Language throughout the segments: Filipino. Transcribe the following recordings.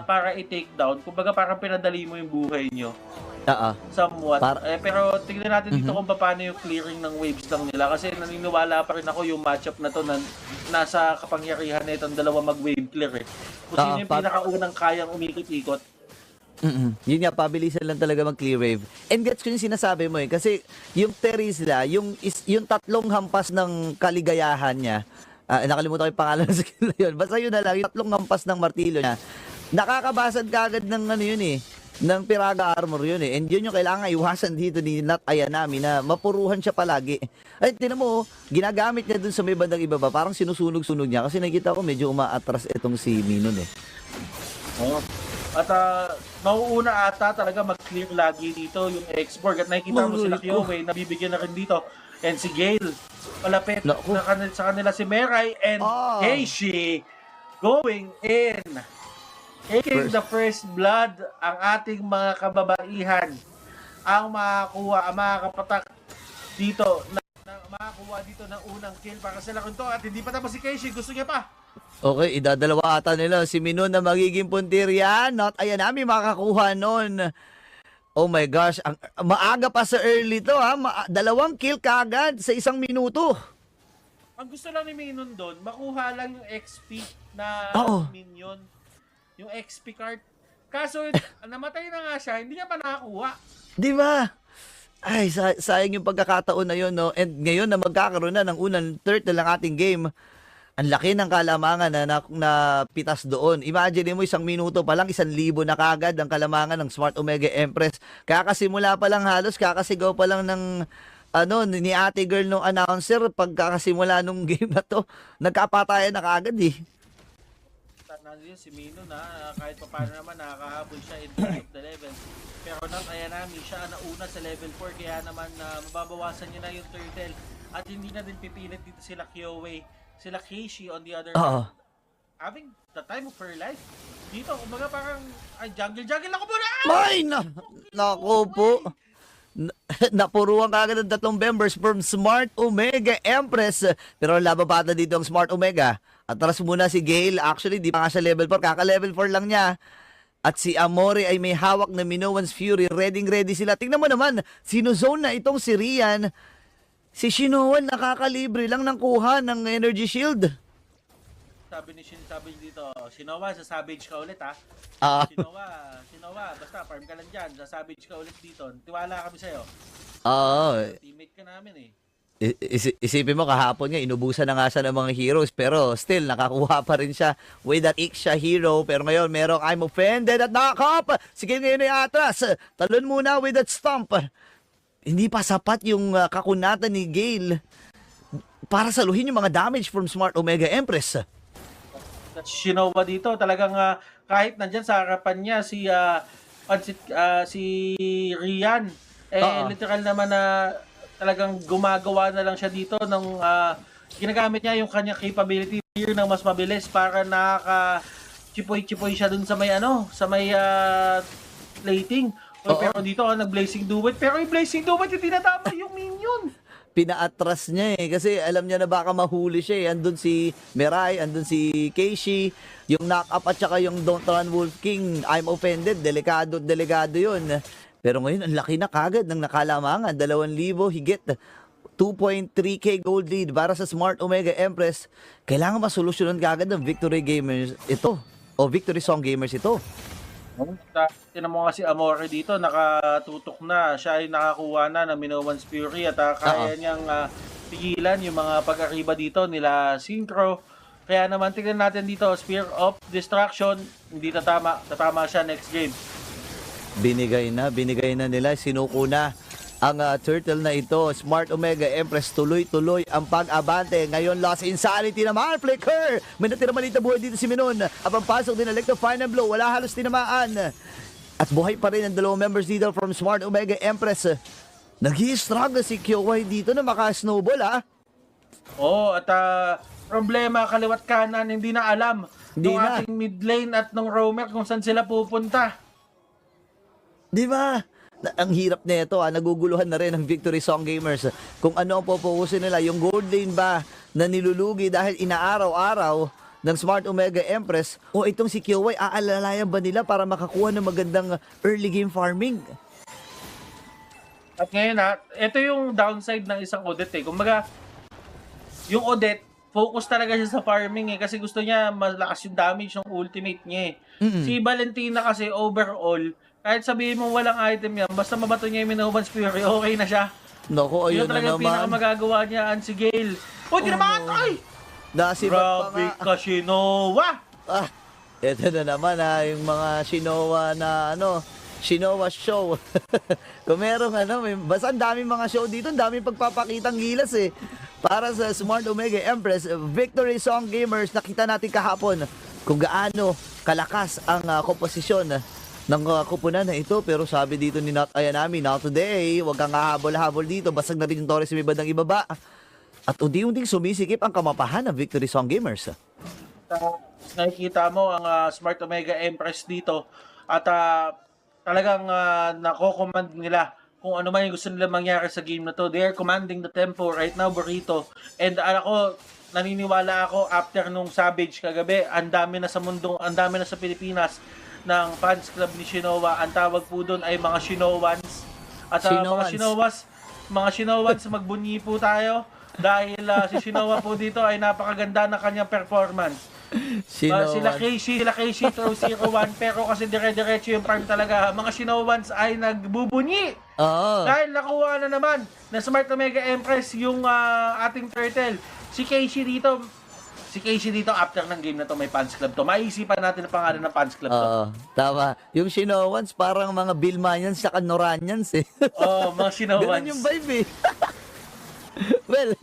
para i-take down. Kumbaga parang pinadali mo yung buhay nyo. Oo. Somewhat. Pero tignan natin dito Mhm. kung paano yung clearing ng waves lang nila. Kasi naniniwala pa rin ako yung matchup na to na nasa kapangyarihan na itong dalawa mag-wave clear eh. Kung sino yung pinakaunang kayang umikot-ikot. Yun nga, pabilisan lang talaga mag-clear wave. And gets ko yung sinasabi mo eh. Kasi yung Terizla, yung tatlong hampas ng kaligayahan niya, nakalimutan ko yung pangalan ng skill na yun. Basta yun na lang, yung tatlong hampas ng martilyo niya, nakakabasag kagad ng ano yun eh, ng Piraga armor yun eh. And yun yung kailangan iwasan dito ni Nat Ayanami na mapuruhan siya palagi. Ay, tinan mo, ginagamit niya dun sa may bandang ibaba, parang sinusunog-sunog niya. Kasi nakita ko medyo umaatras itong si Minon eh. Oo. At mauuna ata talaga mag-clear lagi dito yung X-Borg. At nakikita mo sila Kyowe, nabibigyan na rin dito. And si Gale, palapit sa kanila si Meray and Keishi going in. Taking the first blood, ang ating mga kababaihan ang makakapatak dito makakuha dito ng unang kill para sa lakon to. At hindi pa tapos si Keishi, gusto niya pa. Okay, idadalawa ata nila si Minon na magiging puntirya. Not Ayanami makakuha nun. Oh my gosh, maaga pa sa early to ha. Dalawang kill kagad sa 1 minuto. Ang gusto lang ni Minon doon, makuha lang yung XP na minion. Yung XP card. Kaso namatay na nga siya, hindi niya pa nakakuha. Di ba? Ay, sayang yung pagkakataon na yun, no? And ngayon na magkakaroon na ng unang turtle ng ating game, ang laki ng kalamangan na pitas doon. Imagine mo 1 minuto pa lang, 1,000 na kagad ang kalamangan ng Smart Omega Empress. Kakasimula pa lang halos, kakasigaw pa lang ng ni ate girl nung announcer pagkakasimula nung game na to. Nagkapatayan na kagad eh. Nandiyan si Mino na kahit pa paano naman nakakahabol siya in terms of the level. Pero Not Ayanami siya nauna sa level 4 kaya naman mababawasan niya na yung turtle at hindi na din pipilit dito sila Kyowe. Sila Keishi on the other hand, having the time of her life. Dito, kumbaga parang, jungle ako muna! Ay, naku po. Napuruan kagad ng 3 members from Smart Omega Empress. Pero lababata dito ang Smart Omega. Atras muna si Gale. Actually, di pa nga siya level 4. Kaka-level 4 lang niya. At si Amore ay may hawak na Minoan's Fury. Ready sila. Tingnan mo naman, sinozone na itong si Rian. Si Shinoan nakakalibre lang ng kuha ng energy shield. Sabi dito, Shinoa, sa Savage ka ulit ha. Shinoa, basta farm ka lang dyan. Sa Savage ka ulit dito. Tiwala kami sa'yo. Teammate ka namin eh. Isipin mo kahapon nga, inubusan na nga siya ng mga heroes. Pero still, nakakuha pa rin siya with that Iksha hero. Pero ngayon, merong I'm offended at knock-up. Sige ngayon ay atras. Talon muna with that stomp. Hindi pa sapat yung kakunatan ni Gale para saluhin yung mga damage from Smart Omega Empress. Shinoa dito, talagang kahit nandyan sa harapan niya si Rian, literal naman na talagang gumagawa na lang siya dito ng ginagamit niya yung kanyang capability ng mas mabilis para nakaka-chipoy siya dun sa may plating. Pero dito nag-blazing duet. Pero yung blazing duet hindi natama yung minion. Pinaatras niya eh. Kasi alam niya na baka mahuli siya eh. Andun si Meray, andun si Keishi. Yung knock-up at saka yung Don't Run Wolf King. I'm offended. Delikado yun. Pero ngayon, ang laki na kagad ng nakalamangan. 2,000 higit. 2.3k gold lead para sa Smart Omega Empress. Kailangan masolusyonan kagad ng Victory Gamers ito. O Victory Song Gamers ito. Tinan mo nga si Amore dito, nakatutok na. Siya ay nakakuha na ng Minoan's Fury at kaya niyang pigilan yung mga pag-arriba dito nila Synchro. Kaya naman tingnan natin dito, Spear of Destruction, hindi tatama. Tatama siya next game. Binigay na nila, sinuko na ang turtle na ito. Smart Omega Empress tuloy-tuloy ang pag-abante. Ngayon Lost Insanity naman, Flicker. May natiramalita buhay dito si Minon. Abang pasok din Electrify and Blow. Wala halos tinamaan. At buhay pa rin ang 2 members dito from Smart Omega Empress. Nag-i-struggle si Kyoai dito na maka-snowball ha. At problema kaliwat kanan, hindi na alam ng ating mid lane at ng roamer kung saan sila pupunta. Di ba? Ang hirap na ito, naguguluhan na rin ang Victory Song Gamers. Kung ano ang pupukusin nila, yung gold lane ba na nilulugi dahil inaaraw-araw ng Smart Omega Empress o itong si QY, aalalayan ba nila para makakuha ng magandang early game farming? At ngayon ito yung downside ng isang Odette eh. Kumbaga, yung Odette, focus talaga siya sa farming eh. Kasi gusto niya malakas yung damage ng ultimate niya eh. Si Valentina kasi overall, kahit sabihin mo walang item yan, basta mabato niya yung Minoban's Fury, okay na siya. Naku, ayun Yun na talaga yung naman. pinakamagagawa niya, si Gale. Uy, di naman ay! Nasibat pa Grabe nga. ka, Shinowa! Ito na naman yung mga Shinowa na Shinowa show. Kung merong basta ang daming mga show dito, ang daming pagpapakitang gilas eh. Para sa Smart Omega Empress, Victory Song Gamers, nakita natin kahapon kung gaano kalakas ang komposisyon ng kupunan na ito. Pero sabi dito ni Not Ayanami, not today, wag kang hahabol-habol dito, basag na rin yung Torres sa may bandang ibaba. At unti-unting sumisikip ang kamapahan ng Victory Song Gamers. Nakikita mo ang Smart Omega Empress dito at talagang nako-command nila kung ano man yung gusto nila mangyari sa game na to. They are commanding the tempo right now, Burrito. And naniniwala ako after nung Savage kagabi, ang dami na sa Pilipinas ng fans club ni Shinowa. Ang tawag po doon ay mga Shinowans. At mga Shinowans, magbunyi po tayo dahil si Shinowa po dito ay napakaganda ng kanyang performance. Sila Casey throw 0-1 pero kasi dire-diretso yung farm talaga. Mga Shinowans ay nagbubunyi. Dahil nakuha na naman na Smart Omega Empress yung ating turtle. Si Casey dito after ng game na to may fans club to. Maisipan natin ang pangalan ng fans club to. Tama. Yung Shinowans parang mga Bilmanians sa Noranians eh. Mga Shinowans. Ganun yung vibe eh. Well,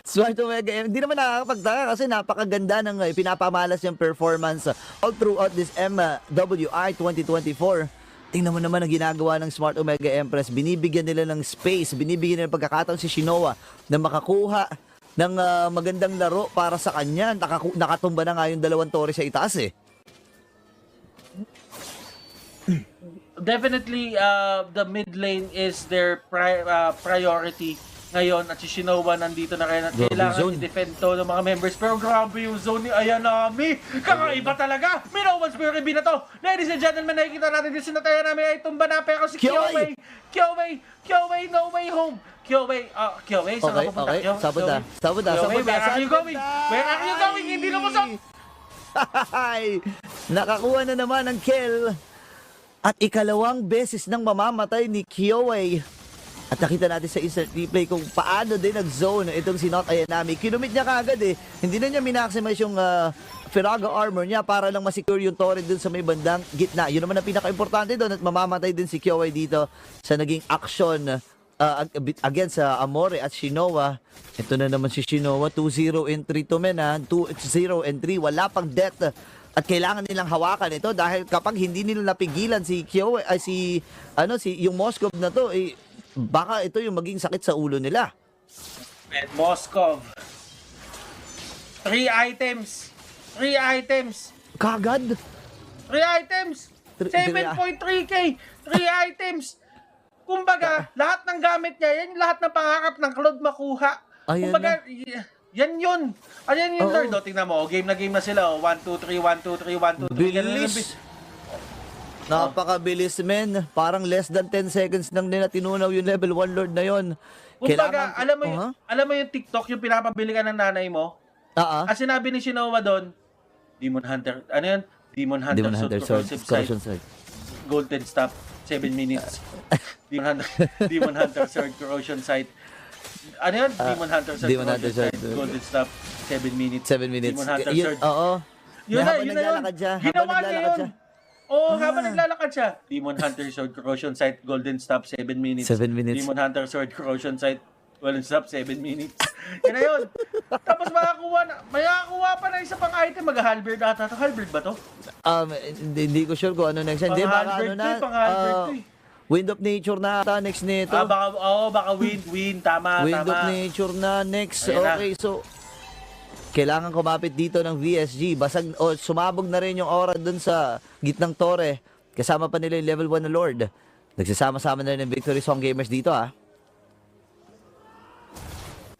Smart Omega, hindi naman nakakapagtaka kasi napakaganda ng pinapamalas yung performance all throughout this MWI 2024. Tingnan mo naman ang ginagawa ng Smart Omega Empress. Binibigyan nila ng space, binibigyan nila ng pagkakataon si Shinowa na makakuha ng magandang laro para sa kanya. Nakatumba na nga yung dalawang Torres sa itaas eh. Definitely, the mid lane is their priority ngayon at si Shinowa nandito na kaya kailangan i-defend to ng mga members. Pero grabe yung zone ni Ayanami. Kakaiba talaga. Minowan's Fury na to. Ladies and gentlemen, nakikita natin din si Ayanami ay tumba na pero si Kyoei, no way home. Kyoei, saan ka pupunta? Sabuda. Where are you going? Where are you going? Hindi lumusok. Nakakuha na naman ang kill. At ikalawang beses nang mamamatay ni Kyoei. At nakita natin sa instant replay kung paano din nag-zone itong si Not Ayanami. Kinumit niya kagad eh. Hindi na niya minaximize yung Firaga armor niya para lang masecure yung turret dun sa may bandang gitna. Yun naman ang pinaka-importante doon at mamamatay din si Kyoei dito sa naging action against Amore at Shinowa. Ito na naman si Shinowa. 2-0 and 3 to men ha. 2-0 and 3. Wala pang death. At kailangan nilang hawakan ito dahil kapag hindi nila napigilan si Kyoei ay yung Moskov na to baka ito yung maging sakit sa ulo nila. Moskov. 3 items. Kagad? 3 items. 7.3k. 3 items. Kumbaga, lahat ng gamit niya, yan lahat ng pangarap ng Cloud makuha. Kumbaga, yan yun. Ayan yun, Lord. Tingnan mo, game na sila. 1-2-3, 1-2-3, 1-2-3. Bilis. Napakabilis men. Parang less than 10 seconds nang nila tinunaw yung level 1 Lord na yon. Kumbaga, alam mo yung TikTok, yung pinapabili ka ng nanay mo? Ang sinabi ni Shinowa doon, Demon Hunter, ano yun? Demon Hunter Corrosive Sight. Golden Stop, 7 minutes. Demon Hunter Sword Corrosion Sight. Ano yun? Demon Hunter Sword Corrosion Sight. Golden Stop, 7 minutes. 7 minutes. Demon Hunter Sword. Yun na yun. Ginawa niya yun. Habang naglalakad siya. Demon Hunter Sword Corrosion Sight, Golden Stop, 7 minutes. 7 minutes. Demon Hunter Sword Corrosion Sight, Golden Stop, 7 minutes. Yan na yun. Tapos makakuha pa na isa pang item. Mag-halberd ata. Halberd ba to? Hindi ko sure kung ano next. Hindi, baka ano na. Wind of Nature na ata next nito. Baka wind. Tama. Wind of Nature na next. Okay, so kailangan kumapit dito ng VSG. Sumabog na rin yung aura dun sa gitnang tore. Kasama pa nila yung level 1 na Lord. Nagsasama-sama na rin ng Victory Song Gamers dito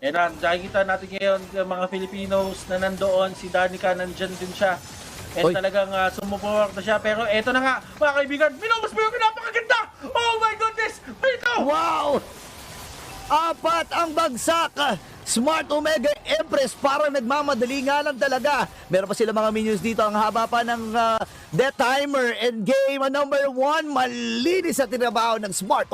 Yan na, nakikita natin ngayon yung mga Filipinos na nandoon, si Danica nandyan din siya. And Oy. talagang sumuporta siya. Pero eto na nga, mga kaibigan, minubos mo yung napakaganda! Oh my goodness! Ito! Wow! Apat ang bagsak. Smart Omega Empress para nagmamadali nga lang talaga. Meron pa sila mga minions dito. Ang haba pa ng death timer and game number 1. Malinis sa tinabaho ng Smart